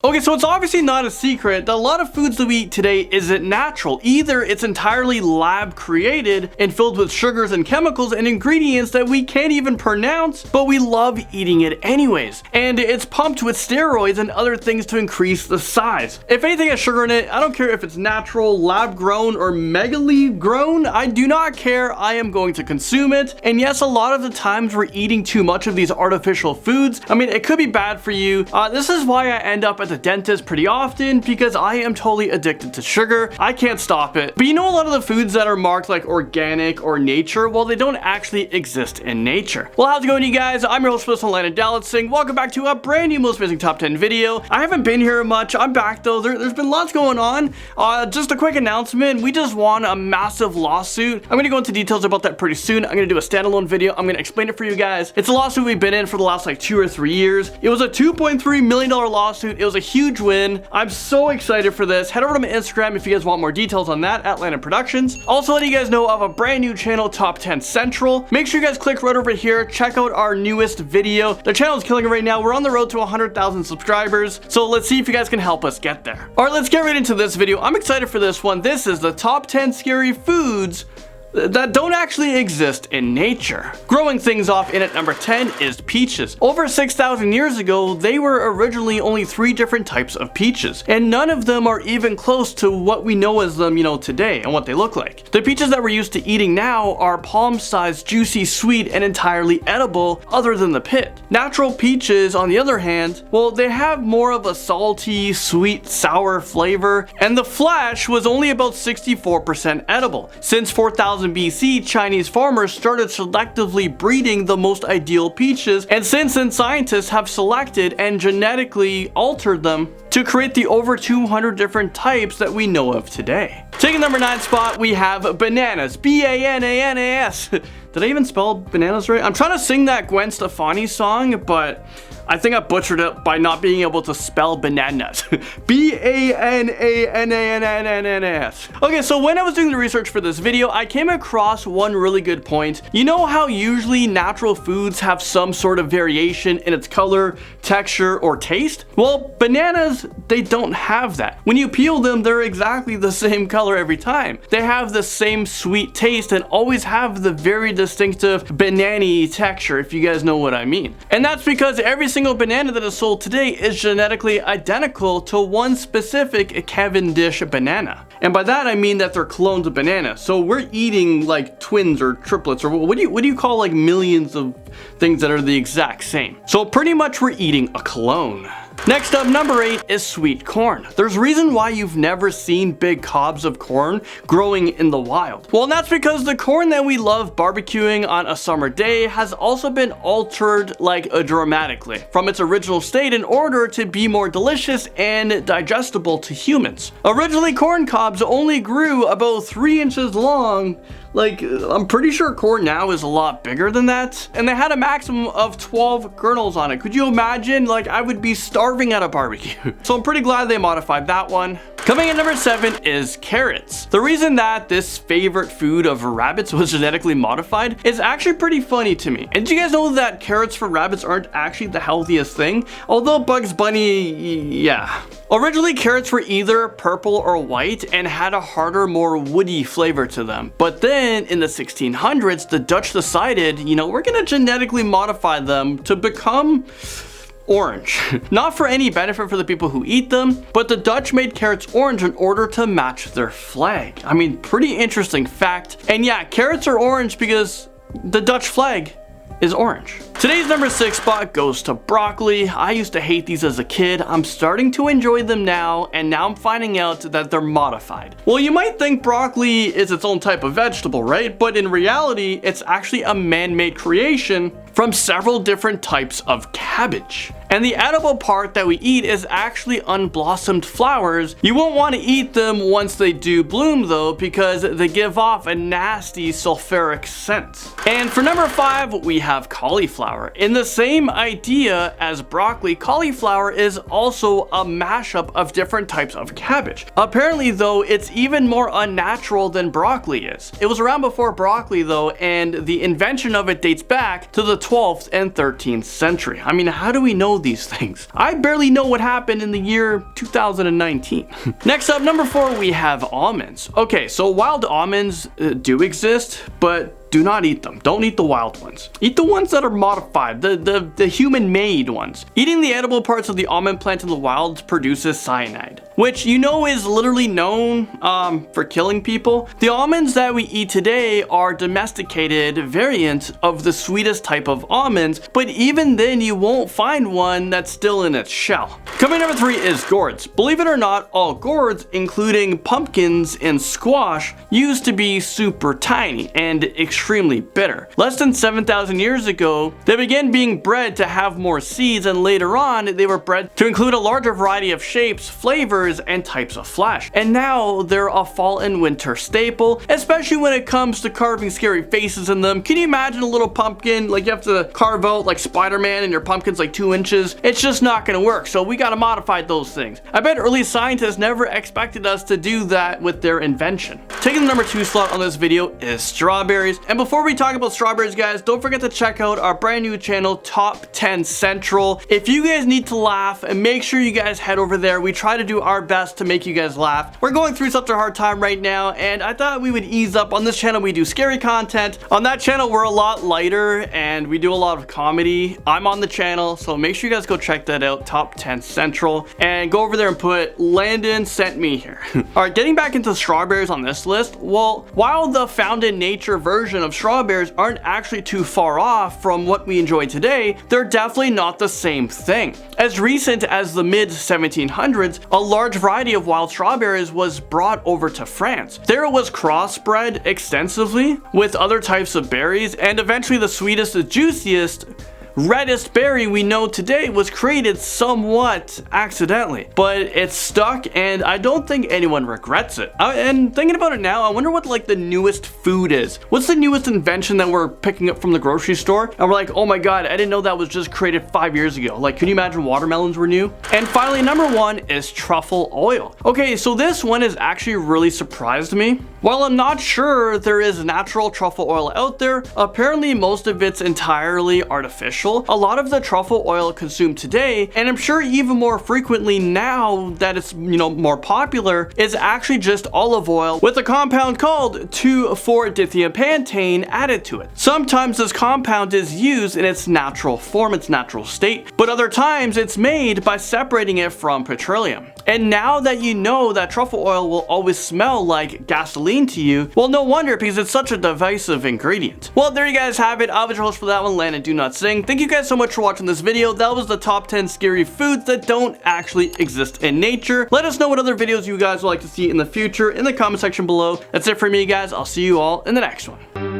Okay, so it's obviously not a secret that a lot of foods that we eat today isn't natural. Either it's entirely lab created and filled with sugars and chemicals and ingredients that we can't even pronounce, but we love eating it anyways. And it's pumped with steroids and other things to increase the size. If anything has sugar in it, I don't care if it's natural, lab grown, or megally grown, I do not care. I am going to consume it. And yes, a lot of the times we're eating too much of these artificial foods. I mean, it could be bad for you. This is why I end up at the dentist pretty often, because I am totally addicted to sugar. I can't stop it. But you know, a lot of the foods that are marked like organic or nature, well, they don't actually exist in nature. Well, how's it going, you guys? I'm your host, Landon Dallatsing. Welcome back to a brand new Most Amazing Top 10 video. I haven't been here much. I'm back though. There's been lots going on. Just a quick announcement. We just won a massive lawsuit. I'm gonna go into details about that pretty soon. I'm gonna do a standalone video. I'm gonna explain it for you guys. It's a lawsuit we've been in for the last like 2 or 3 years. It was a $2.3 million lawsuit. It was a huge win. I'm so excited for this. Head over to my Instagram if you guys want more details on that, at Landon Productions. Also letting you guys know of a brand new channel, Top 10 Central. Make sure you guys click right over here. Check out our newest video. The channel is killing it right now. We're on the road to 100,000 subscribers. So let's see if you guys can help us get there. All right, let's get right into this video. I'm excited for this one. This is the top 10 scary foods that don't actually exist in nature. Growing things off in at number 10 is peaches. Over 6,000 years ago, they were originally only 3 different types of peaches, and none of them are even close to what we know as them, today and what they look like. The peaches that we're used to eating now are palm-sized, juicy, sweet, and entirely edible, other than the pit. Natural peaches, on the other hand, well, they have more of a salty, sweet, sour flavor, and the flesh was only about 64% edible. Since 4,000 BC, Chinese farmers started selectively breeding the most ideal peaches, and since then scientists have selected and genetically altered them to create the over 200 different types that we know of today. Taking number 9 spot, we have bananas. B-A-N-A-N-A-S. Did I even spell bananas right? I'm trying to sing that Gwen Stefani song, but I think I butchered it by not being able to spell bananas. B-A-N-A-N-A-N-A-N-A-S. Okay, so when I was doing the research for this video, I came across one really good point. You know how usually natural foods have some sort of variation in its color, texture, or taste? Well, bananas, they don't have that. When you peel them, they're exactly the same color every time. They have the same sweet taste and always have the very distinctive banana-y texture, if you guys know what I mean. And that's because every single banana that is sold today is genetically identical to one specific Cavendish banana. And by that I mean that they're clones of banana. So we're eating like twins or triplets, or what do you call like millions of things that are the exact same. So pretty much we're eating a clone. Next up, number 8 is sweet corn. There's a reason why you've never seen big cobs of corn growing in the wild. Well, and that's because the corn that we love barbecuing on a summer day has also been altered like dramatically from its original state in order to be more delicious and digestible to humans. Originally, corn cobs only grew about 3 inches long. Like, I'm pretty sure corn now is a lot bigger than that. And they had a maximum of 12 kernels on it. Could you imagine? Like, I would be starving at a barbecue. So I'm pretty glad they modified that one. Coming in number 7 is carrots. The reason that this favorite food of rabbits was genetically modified is actually pretty funny to me. And did you guys know that carrots for rabbits aren't actually the healthiest thing? Although Bugs Bunny, yeah. Originally, carrots were either purple or white and had a harder, more woody flavor to them. But then in the 1600s, the Dutch decided, we're gonna genetically modify them to become orange. Not for any benefit for the people who eat them, but the Dutch made carrots orange in order to match their flag. I mean, pretty interesting fact. And yeah, carrots are orange because the Dutch flag is orange. Today's number 6 spot goes to broccoli. I used to hate these as a kid. I'm starting to enjoy them now, and now I'm finding out that they're modified. Well, you might think broccoli is its own type of vegetable, right? But in reality, it's actually a man-made creation from several different types of cabbage. And the edible part that we eat is actually unblossomed flowers. You won't want to eat them once they do bloom though, because they give off a nasty sulfuric scent. And for number 5, we have cauliflower. In the same idea as broccoli, cauliflower is also a mashup of different types of cabbage. Apparently though, it's even more unnatural than broccoli is. It was around before broccoli though, and the invention of it dates back to the 12th and 13th century. I mean, how do we know these things? I barely know what happened in the year 2019. Next up, number 4, we have almonds. Okay, so wild almonds do exist, but do not eat them. Don't eat the wild ones. Eat the ones that are modified, the human-made ones. Eating the edible parts of the almond plant in the wild produces cyanide, which you know is literally known for killing people. The almonds that we eat today are domesticated variants of the sweetest type of almonds, but even then you won't find one that's still in its shell. Coming number 3 is gourds. Believe it or not, all gourds, including pumpkins and squash, used to be super tiny and extremely bitter. Less than 7,000 years ago, they began being bred to have more seeds, and later on, they were bred to include a larger variety of shapes, flavors, and types of flesh. And now they're a fall and winter staple, especially when it comes to carving scary faces in them. Can you imagine a little pumpkin, like you have to carve out like Spider-Man and your pumpkin's like 2 inches? It's just not gonna work, so we gotta modify those things. I bet early scientists never expected us to do that with their invention. Taking the number 2 slot on this video is strawberries. And before we talk about strawberries, guys, don't forget to check out our brand new channel, Top 10 Central. If you guys need to laugh, and make sure you guys head over there. We try to do our best to make you guys laugh. We're going through such a hard time right now, and I thought we would ease up. On this channel, we do scary content. On that channel, we're a lot lighter, and we do a lot of comedy. I'm on the channel, so make sure you guys go check that out, Top 10 Central, and go over there and put Landon sent me here. All right, getting back into strawberries on this list. Well, while the found in nature version of strawberries aren't actually too far off from what we enjoy today, they're definitely not the same thing. As recent as the mid 1700s, a large variety of wild strawberries was brought over to France. There it was crossbred extensively with other types of berries, and eventually the sweetest, the juiciest, reddest berry we know today was created somewhat accidentally, but it's stuck, and I don't think anyone regrets it. And thinking about it now, I wonder what like the newest food is. What's the newest invention that we're picking up from the grocery store and we're like, oh my god, I didn't know that was just created 5 years ago? Like, can you imagine watermelons were new? And finally, number 1 is truffle oil. Okay, so this one has actually really surprised me. While I'm not sure there is natural truffle oil out there, apparently most of it's entirely artificial. A lot of the truffle oil consumed today, and I'm sure even more frequently now that it's, you know, more popular, is actually just olive oil with a compound called 2,4-dithiapantane added to it. Sometimes this compound is used in its natural form, its natural state, but other times it's made by separating it from petroleum. And now that you know that truffle oil will always smell like gasoline to you, well, no wonder, because it's such a divisive ingredient. Well, there you guys have it. I was your host for that one, Landon Do Not Sing. Thank you guys so much for watching this video. That was the top 10 scary foods that don't actually exist in nature. Let us know what other videos you guys would like to see in the future in the comment section below. That's it for me, guys. I'll see you all in the next one.